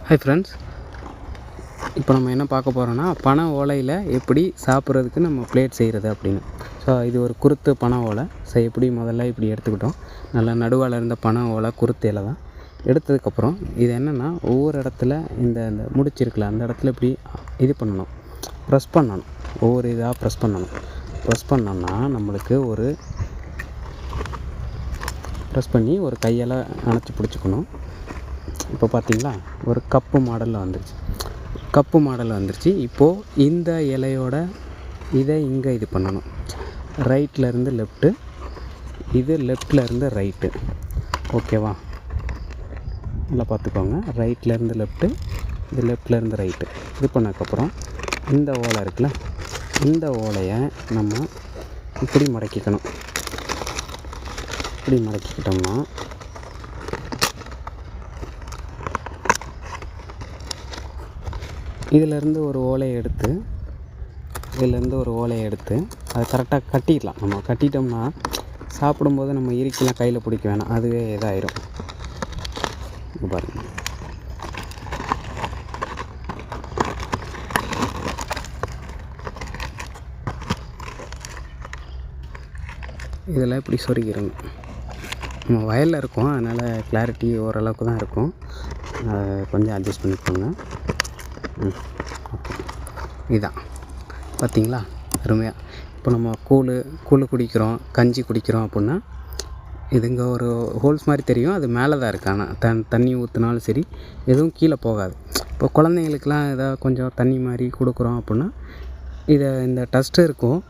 Hi friends, இப்போ நம்ம என்ன பார்க்க போகிறோன்னா பனை ஓலையில் எப்படி சாப்பிட்றதுக்கு நம்ம பிளேட் செய்கிறது அப்படின்னு. ஸோ இது ஒரு குருத்து பனை ஓலை. ஸோ எப்படி முதல்ல இப்படி எடுத்துக்கிட்டோம். நல்லா நடுவால் இருந்த பனை ஓலை குருத்து இலை தான். எடுத்ததுக்கப்புறம் இது என்னென்னா ஒவ்வொரு இடத்துல இந்த இந்த முடிச்சிருக்குல்ல அந்த இடத்துல இப்படி இது பண்ணணும், ப்ரெஸ் பண்ணணும். ஒவ்வொரு இதாக ப்ரெஸ் பண்ணணும். ப்ரெஸ் பண்ணோம்னா நம்மளுக்கு ஒரு ப்ரெஸ் பண்ணி ஒரு கையால் அணைச்சி பிடிச்சிக்கணும். இப்போ பார்த்தீங்களா ஒரு கப்பு மாடலில் வந்துருச்சு. இப்போது இந்த இலையோட இதை இங்கே இது பண்ணணும். ரைட்லேருந்து லெஃப்ட்டு, இது லெஃப்ட்லேருந்து ரைட்டு. ஓகேவா? நல்லா பார்த்துக்கோங்க. ரைட்லேருந்து லெஃப்ட்டு, இது லெஃப்ட்லேருந்து ரைட்டு. இது பண்ணதுக்கப்புறம் இந்த ஓலை இருக்குல்ல, இந்த ஓலையை நம்ம இப்படி மடக்கிக்கணும். இப்படி மடக்கிக்கிட்டோம்னா இதிலேருந்து ஒரு ஓலையை எடுத்து அதை கரெக்டாக கட்டிடலாம். நம்ம கட்டிட்டோம்னா சாப்பிடும்போது நம்ம இறுக்கிலாம் கையில் பிடிக்க வேணாம், அதுவே இதாயிரும். பாருங்கள், இதெல்லாம் இப்படி சொருகிடணும். நம்ம வயலில் இருக்கோம், அதனால் கிளாரிட்டி ஓரளவுக்கு தான் இருக்கும். கொஞ்சம் அட்ஜஸ்ட் பண்ணிக்கோங்க. ஓகே, இதுதான் பார்த்தீங்களா அருமையாக. இப்போ நம்ம கூழ் குடிக்கிறோம், கஞ்சி குடிக்கிறோம் அப்படின்னா இது இங்கே ஒரு ஹோல்ஸ் மாதிரி தெரியும், அது மேலே தான் இருக்குது. ஆனால் தண்ணி ஊற்றினாலும் சரி எதுவும் கீழே போகாது. இப்போ குழந்தைங்களுக்கெலாம் ஏதாவது கொஞ்சம் தண்ணி மாதிரி கொடுக்குறோம் அப்படின்னா இந்த டஸ்ட்டு இருக்கும்,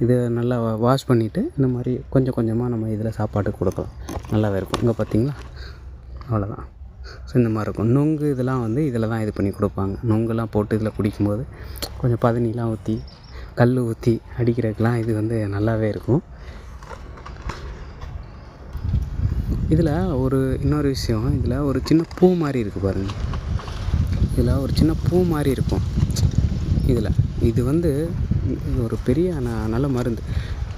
இதை நல்லா வாஷ் பண்ணிவிட்டு இந்த மாதிரி கொஞ்சம் கொஞ்சமாக நம்ம இதில் சாப்பாடு கொடுக்கலாம். நல்லாவே இருக்கும். இங்கே பார்த்தீங்களா, அவ்வளோதான். ஸோ இந்த மாதிரி இருக்கும். நொங்கு இதெல்லாம் இதில் தான் இது பண்ணி கொடுப்பாங்க. நொங்குலாம் போட்டு இதில் குடிக்கும்போது கொஞ்சம் பதனிலாம் ஊற்றி கல் ஊற்றி அடிக்கிறதுக்கெலாம் இது நல்லாவே இருக்கும். இதில் இன்னொரு விஷயம், இதில் ஒரு சின்ன பூ மாதிரி இருக்குது பாருங்கள். இதில் ஒரு சின்ன பூ மாதிரி இருக்கும். இது ஒரு பெரிய நல்ல மருந்து.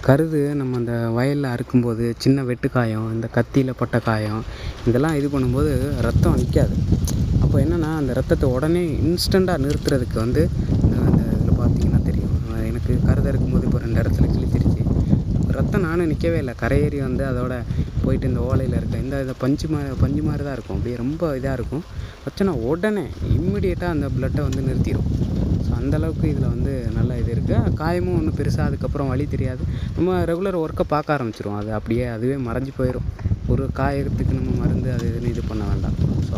கருது நம்ம அந்த வயலில் அறுக்கும்போது சின்ன வெட்டுக்காயம், இந்த கத்தியில் பட்ட காயம், இதெல்லாம் இது பண்ணும்போது ரத்தம் நிற்காது. அப்போ என்னென்னா அந்த ரத்தத்தை உடனே இன்ஸ்டண்ட்டாக நிறுத்துறதுக்கு அந்த இதில் பார்த்தீங்கன்னா தெரியும். எனக்கு கருது அறுக்கும்போது இப்போ 2 இடத்துல கிழிச்சிருச்சு. ரத்தம் நானும் நிற்கவே இல்லை, கரையேறி அதோட போயிட்டு இந்த ஓலையில் இருக்க இதை பஞ்சு மாதிரி தான் இருக்கும். அப்படியே ரொம்ப இதாக இருக்கும். வச்சோன்னா உடனே இம்மிடியேட்டாக அந்த ப்ளட்டை நிறுத்திடும். ஸோ அந்தளவுக்கு இதில் நல்ல இது இருக்குது. காயமும் ஒன்றும் பெருசாக அதுக்கப்புறம் வலி தெரியாது. நம்ம ரெகுலர் ஒர்க்கை பார்க்க ஆரம்பிச்சிடும். அதுவே மறைஞ்சி போயிடும். ஒரு காயத்துக்கு நம்ம மருந்து அது இதுன்னு இது பண்ண வேண்டாம். ஸோ